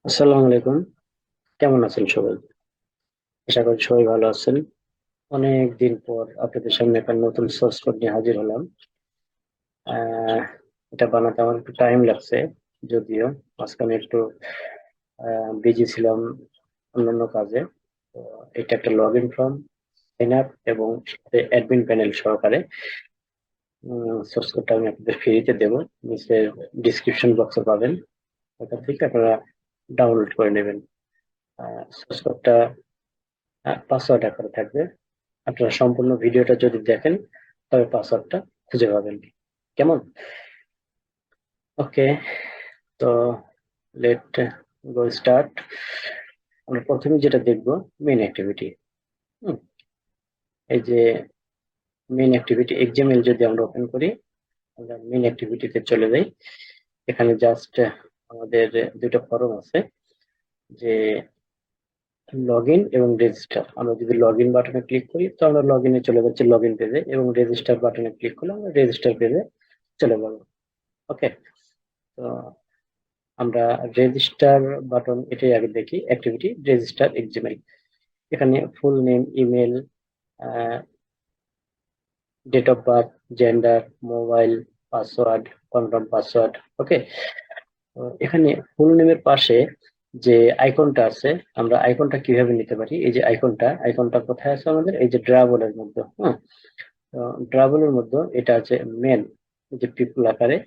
আসসালামু আলাইকুম। কেমন আছেন সবাই? আশা করি সবাই ভালো আছেন। অনেক দিন পর আপনাদের সামনে একটা নতুন সোর্স কোড নিয়ে হাজির হলাম। আহ, এটা বানাতে আমার একটু টাইম লাগছে, যদিও মাঝখানে একটু বিজি ছিলাম অন্যান্য কাজে। তো এটা একটা log in form, sign up এবং অ্যাডমিন প্যানেল সহকারে সোর্স কোডটা আমি আপনাদের ফ্রিতে দেবো। নিচের ডিসক্রিপশন বক্সে পাবেন, ওটা থেকে আপনারা ডাউনলোড করে নেবেন। সোর্স কোডটা পাসওয়ার্ড আকারে থাকবে। আপনারা সম্পূর্ণ ভিডিওটা যদি দেখেন তবে পাসওয়ার্ডটা খুঁজে পাবেন। কেমন? ওকে, তো লেট গো স্টার্ট। আমরা প্রথমে যেটা দেখব, মেইন অ্যাক্টিভিটি। এই যে মেইন অ্যাক্টিভিটি এক্সএমএল যদি আমরা ওপেন করি, আমরা মেইন অ্যাক্টিভিটিতে চলে যাই। এখানে জাস্ট আমাদের দুটো ফর্ম আছে, যে লগ ইন এবং রেজিস্টার। আমরা যদি লগ ইন বাটনে ক্লিক করি তো আমরা লগ ইনে চলে যাচ্ছি লগ ইন পেজে, এবং রেজিস্টার বাটনে ক্লিক করলে আমরা রেজিস্টার পেজে চলে যাবো। ওকে, তো আমরা রেজিস্টার বাটন এটাই আগে দেখি। Activity register XML. এখানে full name, email, date of birth, gender, mobile, password, confirm password. Okay, এখানে ফুল নেমের পাশে যে আইকনটা আছে, আমরা আইকনটা কিভাবে নিতে পারি? এই যে আইকনটা কোথায় আছে আমাদের? এই যে ড্রাবলের মধ্যে। হ্যাঁ, ড্রাবলের মধ্যে এটা আছে মেন, এই যে পিপল আকারে।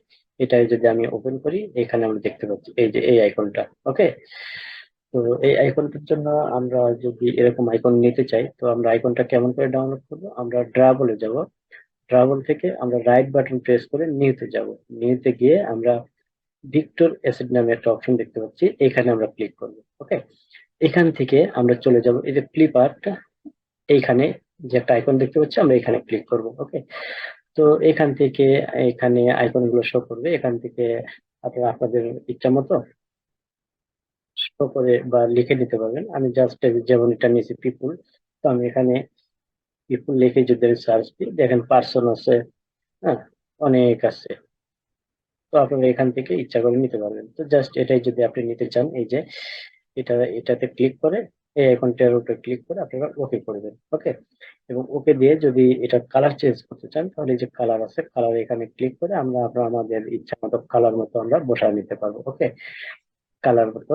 এটা যদি আমি ওপেন করি, এখানে আমরা দেখতে পাচ্ছি এই যে এই আইকনটা। ওকে, তো এই আইকনটার জন্য আমরা যদি এরকম আইকন নিতে চাই, তো আমরা আইকনটা কেমন করে ডাউনলোড করবো? আমরা ড্রাবলে যাব। ড্রাবল থেকে আমরা রাইট বাটন প্রেস করে নিউতে যাব। নিউতে গিয়ে আমরা ভিক্টর অ্যাসিড নামে একটা অপশন দেখতে পাচ্ছি, এখানে আমরা ক্লিক করব। ওকে, এখান থেকে আমরা চলে যাব এই যে ফ্লিপকার্ট, এইখানে যে একটা আইকন দেখতে পাচ্ছি, আমরা এখানে ক্লিক করব। ওকে, তো এখান থেকে এখানে আইকন গুলো শো করবে। এখান থেকে আপনারা আপনাদের ইচ্ছা মতো শো করে বা লিখে দিতে পারবেন। আমি জাস্ট যেমন এটা নিয়েছি পিপুল, তো আমি এখানে পিপুল লিখে যদি আমি সার্চ দিই, দেখেন পার্সন আছে, হ্যাঁ, অনেক আছে। তো আপনারা এখান থেকে ইচ্ছা করে নিতে পারবেন। তো জাস্ট এটাই যদি আপনি নিতে চান, এই যে এটাতে ক্লিক করে এই আইকনটার উপরে ক্লিক করে আপনারা ওকে করবেন। ওকে, এবং ওকে দিয়ে যদি এটা কালার চেঞ্জ করতে চান, তাহলে এই যে কালার আছে, কালার এখানে ক্লিক করে আমরা আমাদের ইচ্ছা মতো কালার মতো আমরা বসায় নিতে পারবো। ওকে, কালার মতো।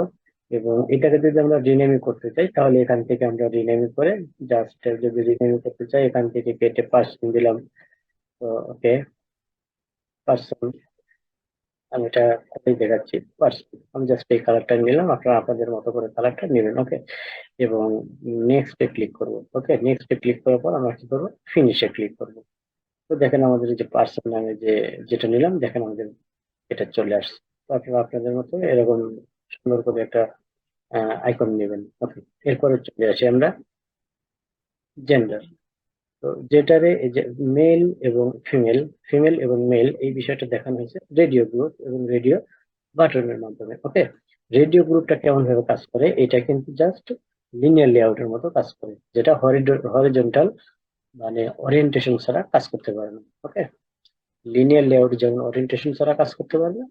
এবং এটাকে যদি আমরা রিনেমিং করতে চাই, তাহলে এখান থেকে আমরা রিনেমিং করে জাস্ট যদি রিনেমিং করতে চাই, এখান থেকে কেটে পার্সন দিলাম। তো ওকে, পার্সন, আমি এটা কোথায় দেখাচ্ছি, পার্সন। আমি জাস্ট এই কালারটা নিলাম, আপনারা আপনাদের মতো করে কালারটা নেবেন। ওকে, এবং নেক্সট এ ক্লিক করব। ওকে, নেক্সট এ ক্লিক করার পর আমরা কি করবো, ফিনিশে ক্লিক করব। তো দেখেন আমাদের এই যে পার্সন নামে যে যেটা নিলাম, দেখেন আমাদের এটা চলে আসছে। তো আপনারা আপনাদের মতো এরকম সুন্দর করে একটা আইকন নেবেন। ওকে, এরপরে চলে আসি আমরা জেন্ডার। তো যেটারে এই যে মেল এবং ফিমেল, ফিমেল এবং মেল, এই বিষয়টা দেখানো হয়েছে রেডিও গ্রুপ এবং রেডিও বাটনের মাধ্যমে। ওকে, রেডিও গ্রুপটা কেমন ভাবে কাজ করে? এটা কিন্তু জাস্ট লিনিয়ার লেআউটের মতো কাজ করে, যেটা হরিজন্টাল মানে ওরিয়েন্টেশন ছাড়া কাজ করতে পারে না। ওকে, লিনিয়ার লেআউট যেমন ওরিয়েন্টেশন ছাড়া কাজ করতে পারে না,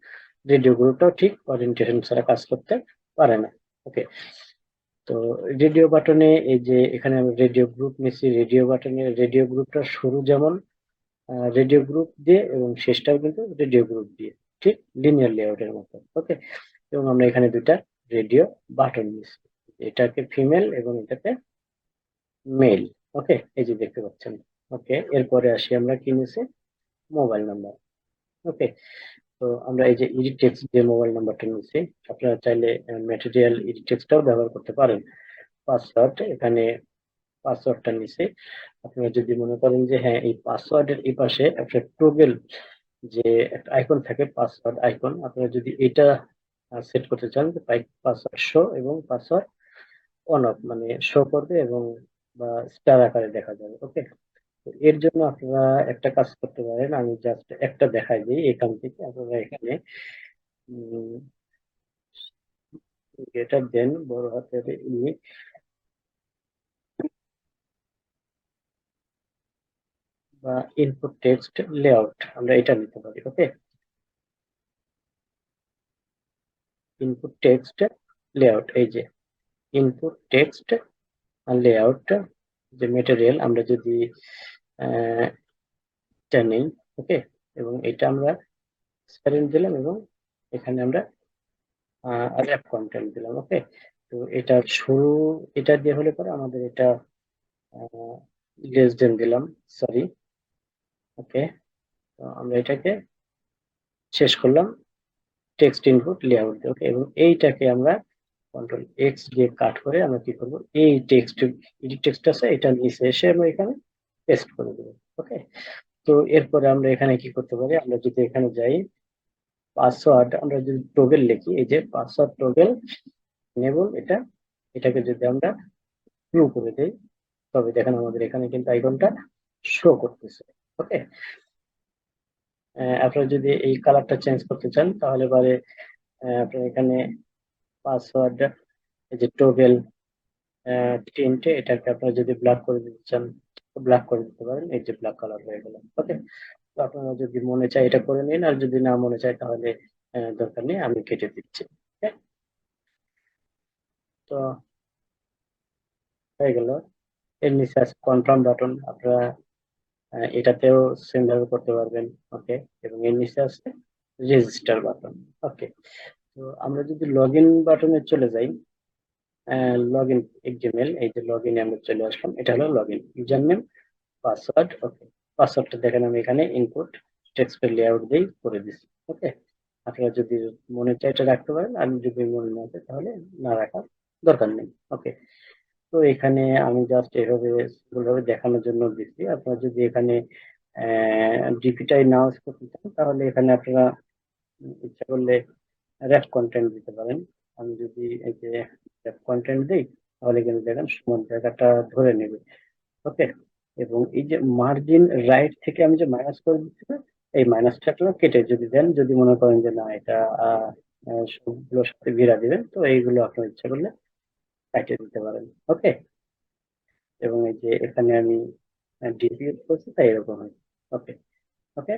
রেডিও গ্রুপটাও ঠিক ওরিয়েন্টেশন ছাড়া কাজ করতে পারে না। ওকে, তো রেডিও বাটনে এই যে এখানে আমি রেডিও গ্রুপ নিচ্ছি। রেডিও বাটনে রেডিও গ্রুপটা শুরু যেমন রেডিও গ্রুপ দিয়ে এবং শেষটাও কিন্তু রেডিও গ্রুপ দিয়ে, ঠিক লিনিয়ার লেআউটের মতো। ওকে, এবং আমরা এখানে দুইটা রেডিও বাটন নিচ্ছি, এটাকে ফিমেল এবং এটাকে মেল। ওকে, এই যে দেখতে পাচ্ছেন। ওকে, এরপরে আসি আমরা কি নিছি, মোবাইল নাম্বার। ওকে, তো আমরা এই যে এডিট টেক্সট যে মোবাইল নাম্বারটা নিচ্ছি, আপনারা চাইলে ম্যাটেরিয়াল এডিট টেক্সটটাও ব্যবহার করতে পারেন। পাসওয়ার্ড, এখানে পাসওয়ার্ডটা নিচে আপনারা যদি মনে করেন যে হ্যাঁ, এই পাসওয়ার্ডের এই পাশে একটা টগল যে একটা আইকন থাকে, পাসওয়ার্ড আইকন, আপনারা যদি এটা সেট করতে চান যে পাসওয়ার্ড শো এবং পাসওয়ার্ড অন অফ, মানে শো করবে এবং বা স্টার আকারে দেখা যাবে। ওকে, তো এর জন্য আপনারা একটা কাজ করতে পারেন, আমি জাস্ট একটা দেখাই দিই। এখান থেকে আপনারা এখানে গ্রেটার দেন বড় হাতের ই বা ইনপুট টেক্সট লেআউট, আমরা এটা নিতে পারি। ওকে, ইনপুট টেক্সট লেআউট, এই যে ইনপুট টেক্সট আর লেআউট যে মেটেরিয়াল আমরা যদি এটা নেই, ওকে, এবং এটা আমরা স্প্যারেন্ট দিলাম এবং এখানে আমরা র্যাপ কন্টেন্ট দিলাম, ওকে। তো এটার শুরু এটা দিয়ে হলে পরে আমাদের এটা লেস দেন দিলাম, সরি, ওকে। তো আমরা এটাকে শেষ করলাম টেক্সট ইনপুট লেআউট দিয়ে, ওকে, এবং এইটাকে আমরা কন্ট্রোল এক্স দিয়ে কাট করে আমরা কি করব, এই টেক্সট এডিট টেক্সট আছে এটা নিচে এসে আমরা এখানে পেস্ট করে দেবো, ওকে। তো এরপরে আমরা এখানে কি করতে পারি, আমরা যদি এখানে যাই পাসওয়ার্ড, আমরা যদি টগল লিখি, এই যে পাসওয়ার্ড টগল এনেবল, এটাকে যদি আমরা ট্রু করে দেই, তবে দেখেন আমাদের এখানে কিন্তু আইকনটা শো করতেছে, ওকে। আপনারা যদি এই কালারটা চেঞ্জ করতে চান তাহলে পরে আপনার এখানে পাসওয়ার্ড, এই যে টগল টিন্টে, এটাকে আপনারা যদি ব্ল্যাক করে দিতে চান ব্ল্যাক করে দিতে পারেন, এই যে ব্ল্যাক কালার হয়ে গেল, ওকে। তো আপনারা যদি মনে চায় এটা করে নিন, আর যদি না মনে চায় তাহলে দরকার নেই, আমি কেটে দিচ্ছি, okay? তো হয়ে গেল। এর নিচে আছে কনফার্ম বাটন, আপনারা এটাতেও সেম ভাবে করতে পারবেন, ওকে। এবং এর নিচে আছে রেজিস্টার বাটন, ওকে। তো আমরা যদি লগ ইন বাটনে চলে যাই, লগ ইন জিমেল, এই যে লগ ইনে আমরা চলে আসলাম, এটা হলো log in, username password, okay. পাসওয়ার্ডটা দেখেন আমি এখানে ইনপুট টেক্সট লেআউট দিয়ে করে দিচ্ছি, ওকে। আপনারা যদি মনে চায় এটা রাখতে পারেন, আর যদি মনে না চায় তাহলে না রাখার দরকার নেই, ওকে। তো এখানে আমি জাস্ট এভাবে simple ভাবে দেখানোর জন্য দিচ্ছি, আপনারা যদি এখানে ডিপিটাই নাও করতে চান তাহলে এখানে আপনারা ইচ্ছা করলে র্যাপ কন্টেন্ট দিতে পারেন। আমি যদি এই যে র্যাপ কন্টেন্ট দিই তাহলে কিন্তু দেখেন সমান জায়গাটা ধরে নেবে, ওকে। এবং এই যে মার্জিন রাইট থেকে আমি যে মাইনাস করে দিচ্ছি না, এই মাইনাসটা আপনারা কেটে যদি দেন, যদি মনে করেন যে না এটা সবগুলোর সাথে ভিড়া দিবেন, তো এইগুলো আপনার ইচ্ছা করলে কাটিয়ে দিতে পারেন, ওকে। এবং এই যে এখানে আমি ডিপি ইউজ করছি তাই এরকম হয়, ওকে, ওকে।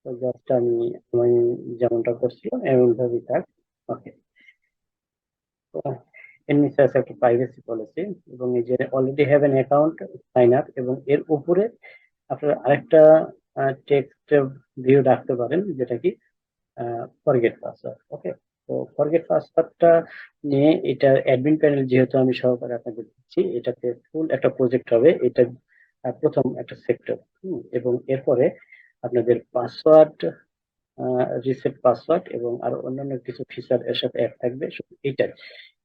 তো জাস্ট আমি যেমনটা করছিলাম এমন ভাবেই থাক, ওকে। তো এর নিচে আছে একটা প্রাইভেসি পলিসি, এবং এই যে already have an account sign up, এবং এর উপরে আপনার আরেকটা টেক্সট ভিউ রাখতে পারেন, যেটা কি ফরগেট পাসওয়ার্ড, ওকে। তো ফরগেট পাসওয়ার্ডটা নিয়ে এটা অ্যাডমিন প্যানেল যেহেতু আমি সহকারে আপনাকে দিচ্ছি, এটাতে ফুল একটা প্রজেক্ট হবে, এটা প্রথম একটা সেক্টর, এবং এরপরে আপনাদের পাসওয়ার্ড, রিসেট পাসওয়ার্ড এবং আরো অন্যান্য কিছু ফিচার এর সাথে অ্যাড থাকবে, শুধু এইটাই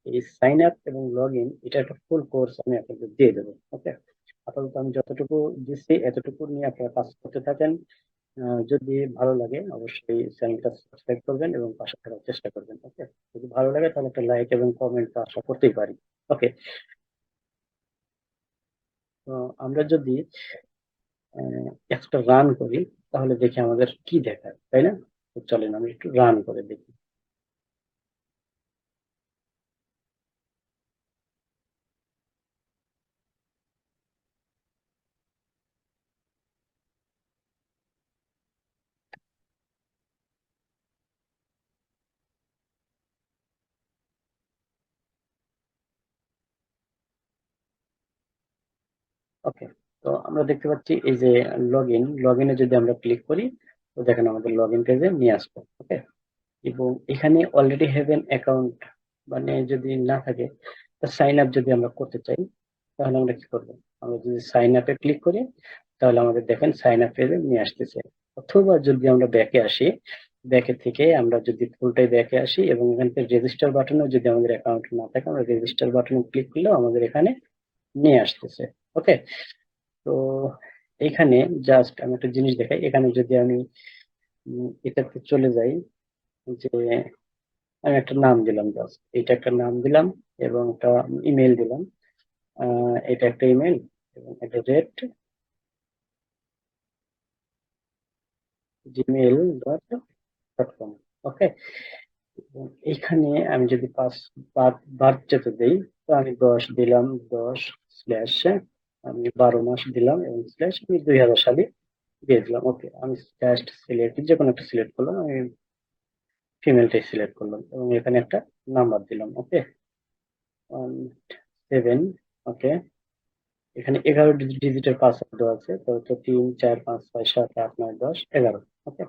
এই সাইন আপ এবং লগ ইন, এটা একটা ফুল কোর্স আমি আপনাদের দিয়ে দেবো, ওকে। আপাতত আমি যতটুকু দিচ্ছি এতটুকু নিয়ে আপনারা কাজ করতে থাকেন। যদি ভালো লাগে অবশ্যই চ্যানেলটা সাবস্ক্রাইব করবেন এবং পাশে থাকার চেষ্টা করবেন, ওকে। যদি ভালো লাগে তাহলে একটা লাইক এবং কমেন্ট তো আশা করতেই পারি, ওকে। তো আমরা যদি একটা রান করি তাহলে দেখি আমাদের কি দেখায়, তাই না? তো চলেন আমি একটু রান করে দেখি। ওকে, তো আমরা দেখতে পাচ্ছি এই যে লগ ইনে যদি আমরা ক্লিক করি, তো দেখেন আমাদের লগ ইন পেজে নিয়ে আসবে, ওকে। এবং এখানে অলরেডি হ্যাভ এন অ্যাকাউন্ট মানে যদি না থাকে, সাইন আপ যদি আমরা করতে চাই তাহলে আমরা কি করবো, আমরা যদি সাইন আপে ক্লিক করি তাহলে আমাদের দেখেন সাইন আপ পেজে নিয়ে আসতেছে। অথবা যদি আমরা ব্যাকে আসি, ব্যাকে থেকে আমরা যদি ফুলটাই ব্যাকে আসি এবং এখান থেকে রেজিস্টার বাটনে যদি আমাদের অ্যাকাউন্ট না থাকে, আমরা রেজিস্টার বাটনে ক্লিক করলেও আমাদের এখানে নিয়ে আসতেছে, ওকে। তো এখানে জাস্ট আমি একটা জিনিস দেখাই, এখানে যদি আমি এটাতে চলে যাই, যে আমি একটা নাম দিলাম, জাস্ট এটা একটা নাম দিলাম এবং একটা ইমেল দিলাম, এটা একটা ইমেল এবং এটা রেট জিমেল ডট কম, ওকে। এইখানে আমি যদি বার্থ যেতে দিই, তো আমি 10 দিলাম, 10 স্ল্যাশ আমি 12 মাস দিলাম এবং স্ল্যাশ আমি 2000 সালে দিয়ে দিলাম, ওকে। আমি জাস্ট সিলেক্ট যে কোনো একটা সিলেক্ট করলাম, আমি ফিমেলটাই সিলেক্ট করলাম এবং এখানে একটা নাম্বার দিলাম। ওকে, 7। ওকে, এখানে 11 ডিজিটের পাসওয়ার্ড দেওয়া আছে, তো 3 4 5 6 7 8 9 10 11। ওকে,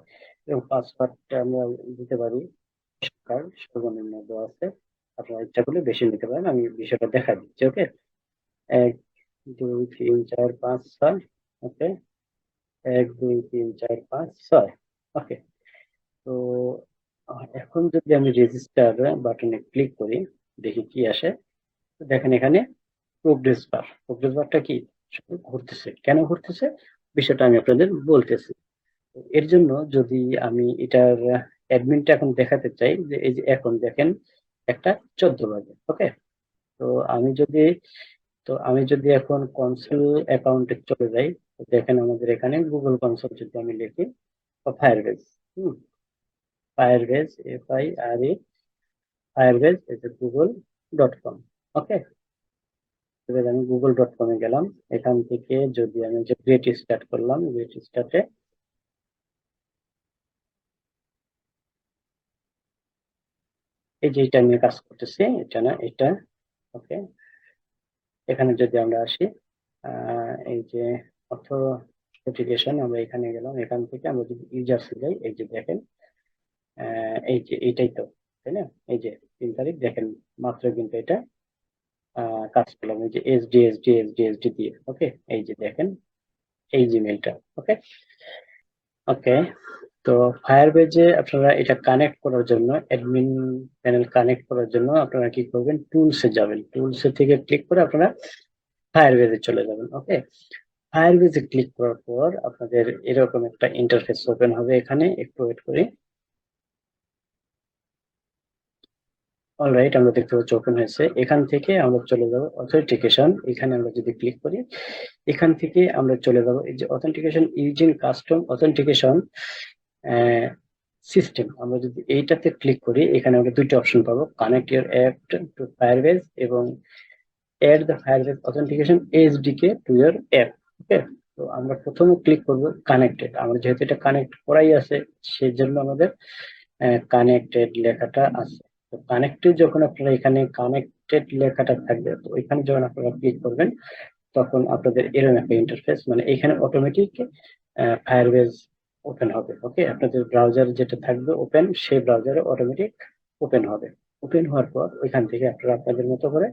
এবং পাসওয়ার্ডটা আমরা দিতে পারি কার সর্বনিম্ন দেওয়া আছে, আপনারা ইচ্ছা করলে বেশি নিতে পারেন, আমি বিষয়টা দেখা দিচ্ছি। ওকে, 1 2 3 4 5 6। ওকে, 1 2 3 4 5 6। ওকে, তো এখন যদি আমি রেজিস্টার বাটনে ক্লিক করি, দেখি কি আসে। তো দেখেন এখানে প্রোগ্রেস বারটা কি শুধু ঘুরতেছে। কেন ঘুরতেছে বিষয়টা আমি আপনাদের বলতেছি। তো এর জন্য যদি আমি এটার অ্যাডমিনটা এখন দেখাতে চাই, যে এই যে এখন দেখেন একটা 14 বাজে। ওকে, তো আমি যদি আমি যদি এখন কনসোল অ্যাকাউন্টে চলে যাই, তো দেখেন আমাদের এখানে গুগল কনসোল যদি আমি লিখি, বা ফায়ারবেজ, হুম, ফায়ারবেজ, FIRE, ফায়ারবেজ এই যে google.com। ওকে, এবার আমি google.com-এ গেলাম। এখান থেকে যদি আমি যে গেট স্টার্ট করলাম, গেট স্টার্টে এই যে এটা নিয়ে কাজ করতেছি, এটা না এটা। ওকে, এখানে যদি আমরা আসি, এই যে অথেন্টিকেশন, আমরা এখানে গেলাম। এখান থেকে আমরা যদি ইউজার্স যাই, এই যে দেখেন, এই যে এইটাই তো, তাই না? এই যে 3 তারিখ দেখেন, মাত্র কিন্তু এটা কাজ করলাম, এই যে এসডি দিয়ে। ওকে, এই যে দেখেন এই জিমেলটা। ওকে, ওকে, তো ফায়ারবেজে আপনারা এটা কানেক্ট করার জন্য, অ্যাডমিন প্যানেল কানেক্ট করার জন্য আপনারা কি করবেন, টুলসে যাবেন। টুলসে থেকে ক্লিক করে আপনারা ফায়ারবেজে চলে যাবেন। ওকে, ফায়ারবেজে ক্লিক করার পর আপনাদের এরকম একটা ইন্টারফেস ওপেন হবে। এখানে একটু ওয়েট করি। অলরাইট, আমরা দেখতে পাচ্ছি ওপেন হয়েছে। এখান থেকে আমরা চলে যাব অথেন্টিকেশন। এখানে আমরা যদি ক্লিক করি, এখান থেকে আমরা চলে যাব এই যে authentication using custom authentication system. আমরা যদি এইটাতে ক্লিক করি, এখানে আমরা দুইটা অপশন পাবো, connect your app to Firebase এবং add the Firebase authentication SDK to your app. Okay, তো আমরা প্রথমে ক্লিক করব কানেক্টেড। আমরা যেহেতু এটা কানেক্ট করাই আছে, সেই জন্য আমাদের কানেক্টেড লেখাটা আছে। তো কানেক্টেড যখন আপনারা এখানে কানেক্টেড লেখাটা থাকবে, তো এখানে যখন আপনারা ক্লিক করবেন, তখন আপনাদের এরকম একটা ইন্টারফেস, মানে এখানে অটোমেটিক ফায়ারবেজ ওপেন হবে। ওকে, আপনাদের ব্রাউজার যেটা থাকবে ওপেন, সেই ব্রাউজারে অটোমেটিক ওপেন হবে। ওপেন হওয়ার পর ওইখান থেকে আপনারা আপনাদের মতো করে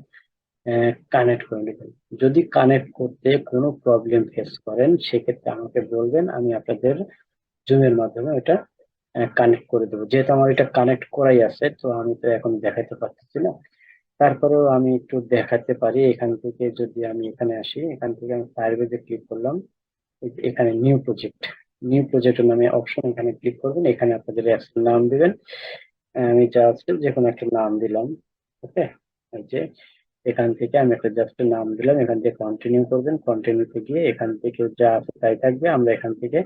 কানেক্ট করে নেবেন। যদি কানেক্ট করতে কোনো প্রবলেম ফেস করেন, সেক্ষেত্রে আমাকে বলবেন, আমি আপনাদের জুমের মাধ্যমে এটা কানেক্ট করে দেবো। যেহেতু আমার এটা কানেক্ট করাই আছে, তো আমি তো এখন দেখাতে পারতেছি না, তারপরেও আমি একটু দেখাতে পারি। এখান থেকে যদি আমি এখানে আসি, এখান থেকে আমি ফায়ারবেজে ক্লিক করলাম। এই যে এখানে নিউ প্রজেক্টের নামে অপশন, এখানে ক্লিক করবেন। এখানে আপনাদের অ্যাপস নাম দিবেন। আমি জাস্ট যে কোনো একটা নাম দিলাম। ওকে, এই যে এখান থেকে আমি একটা জাস্ট নাম দিলাম। এখান থেকে কন্টিনিউ করবেন। কন্টিনিউতে গিয়ে এখান থেকে যা আছে তাই থাকবে। আমরা এখান থেকে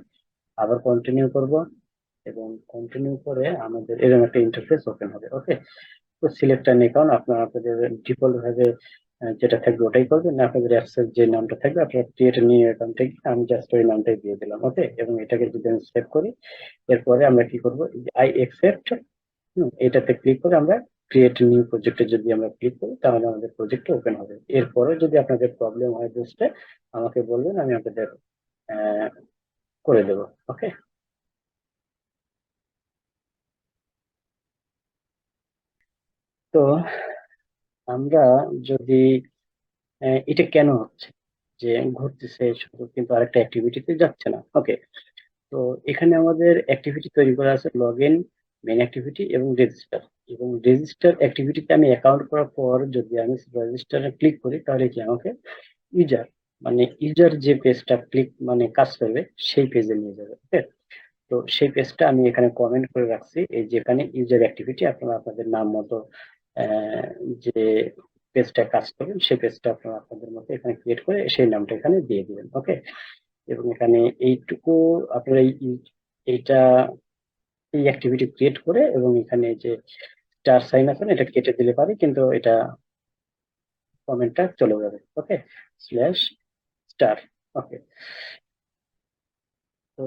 আবার কন্টিনিউ করব, এবং কন্টিনিউ করে আমাদের এরকম একটা ইন্টারফেস ওপেন হবে। ওকে, তো সিলেক্ট অ্যান অ্যাকাউন্ট, আপনারা আপনাদের ডিফল্ট ভাবে যেটা থাকবে ওটাই করবেন, না আপনাদের অ্যাপসের যে নামটা থাকবে আপনারা ক্রিয়েট নিউ অ্যাকাউন্ট থেকে, আমি জাস্ট ওই নামটাই দিয়ে দিলাম। ওকে, এবং এটাকে যদি আমি সেভ করি, এরপরে আমরা কি করব, আই একসেপ্ট, এটাতে ক্লিক করে আমরা ক্রিয়েট নিউ প্রজেক্টে যদি আমরা ক্লিক করি, তাহলে আমাদের প্রজেক্ট ওপেন হবে। এরপরে যদি আপনাদের প্রবলেম হয় বুঝতে, আমাকে বলবেন, আমি আপনাদের আহ, করে দেবো। ওকে, তো আমরা যদি এটা কেন হচ্ছে যে ঘুরতেছে শুধু, কিন্তু আরেকটা অ্যাক্টিভিটিতে যাচ্ছে না। ওকে, তো এখানে আমাদের অ্যাক্টিভিটি তৈরি করা আছে, লগ ইন, মেন অ্যাক্টিভিটি এবং রেজিস্টার। এবং রেজিস্টার অ্যাক্টিভিটিতে আমি অ্যাকাউন্ট করার পর যদি আমি রেজিস্টারে ক্লিক করি, তাহলে কি আমাকে ইউজার, মানে ইউজার যে পেজটা ক্লিক মানে কাজ করবে, সেই পেজে নিয়ে যাবে। ওকে, তো সেই পেজটা আমি এখানে কমেন্ট করে রাখছি, এই যেখানে ইউজার অ্যাক্টিভিটি, আপনারা আপনাদের নাম মতো আহ, যে পেজটা কাজ করবেন, সেই পেজটা আপনারা আপনাদের মতো এখানে ক্রিয়েট করে সেই নামটা এখানে দিয়ে দিবেন। ওকে, এবং এখানে এইটুকু আপনারা এইটা এই অ্যাক্টিভিটি ক্রিয়েট করে, এবং এখানে এই যে স্টার সাইন আছে না, এটা কেটে দিলে পারে, কিন্তু এটা কমেন্টটা চলে যাবে। ওকে, স্ল্যাশ স্টার। ওকে, তো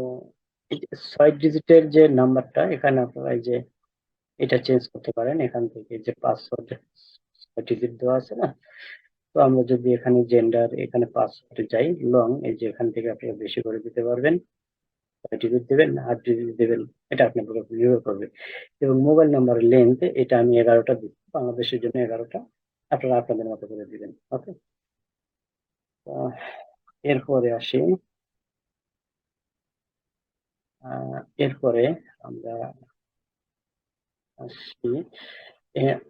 এই যে 6 ডিজিটের যে নাম্বারটা, এখানে আপনারা এই যে এটা চেঞ্জ করতে পারেন এখান থেকে, যে পাসওয়ার্ড ডিজিট দেওয়া আছে না। তো আমরা যদি এখানে জেন্ডার, এখানে পাসওয়ার্ডে যাই, লং, এই যে এখান থেকে আপনি বেশি করে দিতে পারবেন, ডিজিট দেবেন আর ডিজিট দেবেন, এটা আপনার উপর নির্ভর করবে। এবং মোবাইল নাম্বারের লেন্থ, এটা আমি 11টা দিচ্ছি, বাংলাদেশের জন্য 11টা, আপনারা আপনাদের মতো করে দিবেন। ওকে, এরপরে আসি, এরপরে আমরা আসি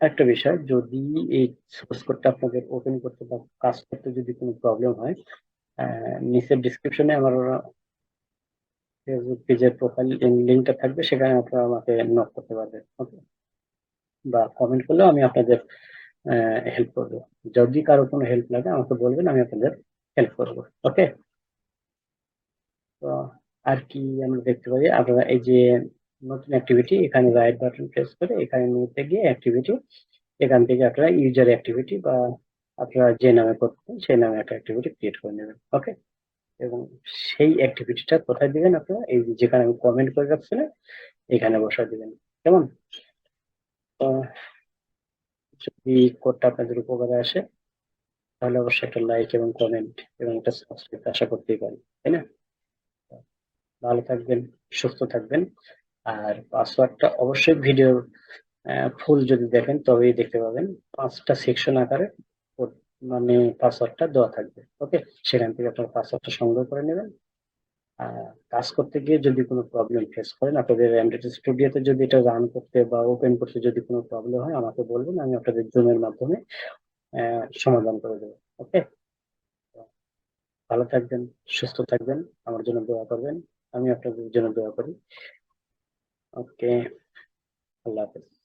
একটা বিষয়, যদি এই সোর্স কোডটা আপনাদের ওপেন করতে বা কাজ করতে যদি কোনো প্রবলেম হয়, নিচের ডিসক্রিপশনে আমার ফেসবুক পেজের প্রোফাইল লিঙ্কটা থাকবে, সেখানে আপনারা আমাকে নক করতে পারবেন। ওকে, বা কমেন্ট করলেও আমি আপনাদের হেল্প করবো। যদি কারো কোনো হেল্প লাগে আমাকে বলবেন, আমি আপনাদের হেল্প করবো। ওকে, তো আর কি আমরা দেখতে পারি, আপনারা এই যে নতুন অ্যাক্টিভিটি, এখানে রাইট বাটন প্রেস করে এখানে নিতে গিয়ে অ্যাক্টিভিটি, এখান থেকে আপনারা ইউজার অ্যাক্টিভিটি বা আপনারা যে নামে করতেন সেই নামে একটা অ্যাক্টিভিটি ক্রিয়েট করে নেবেন। ওকে, এবং সেই অ্যাক্টিভিটিটা কোথায় দিবেন, আপনারা এই যে যেখানে আমি কমেন্ট করে রাখছিলাম এখানে বসা দিবেন। কেমন? তো যদি কোডটা আপনাদের উপকারে আসে তাহলে অবশ্যই একটা লাইক এবং কমেন্ট এবং একটা সাবস্ক্রাইব আশা করতেই পারি, তাই না? ভালো থাকবেন, সুস্থ থাকবেন। আর পাসওয়ার্ডটা অবশ্যই ভিডিওর ফুল যদি দেখেন তবেই দেখতে পাবেন, 5টা সেকশন আকারে মানে পাসওয়ার্ডটা দেওয়া থাকবে। ওকে, সেখান থেকে আপনার পাসওয়ার্ডটা সংগ্রহ করে নেবেন। আর কাজ করতে গিয়ে যদি কোনো প্রবলেম ফেস করেন, আপনাদের অ্যান্ড্রয়েড স্টুডিওতে যদি এটা রান করতে বা ওপেন করতে যদি কোনো প্রবলেম হয় আমাকে বলবেন, আমি আপনাদের জুমের মাধ্যমে সমাধান করে দেবো। ওকে, ভালো থাকবেন, সুস্থ থাকবেন, আমার জন্য দোয়া করবেন, আমি আপনাদের জন্য দোয়া করি। ওকে, আল্লাহ হাফেজ।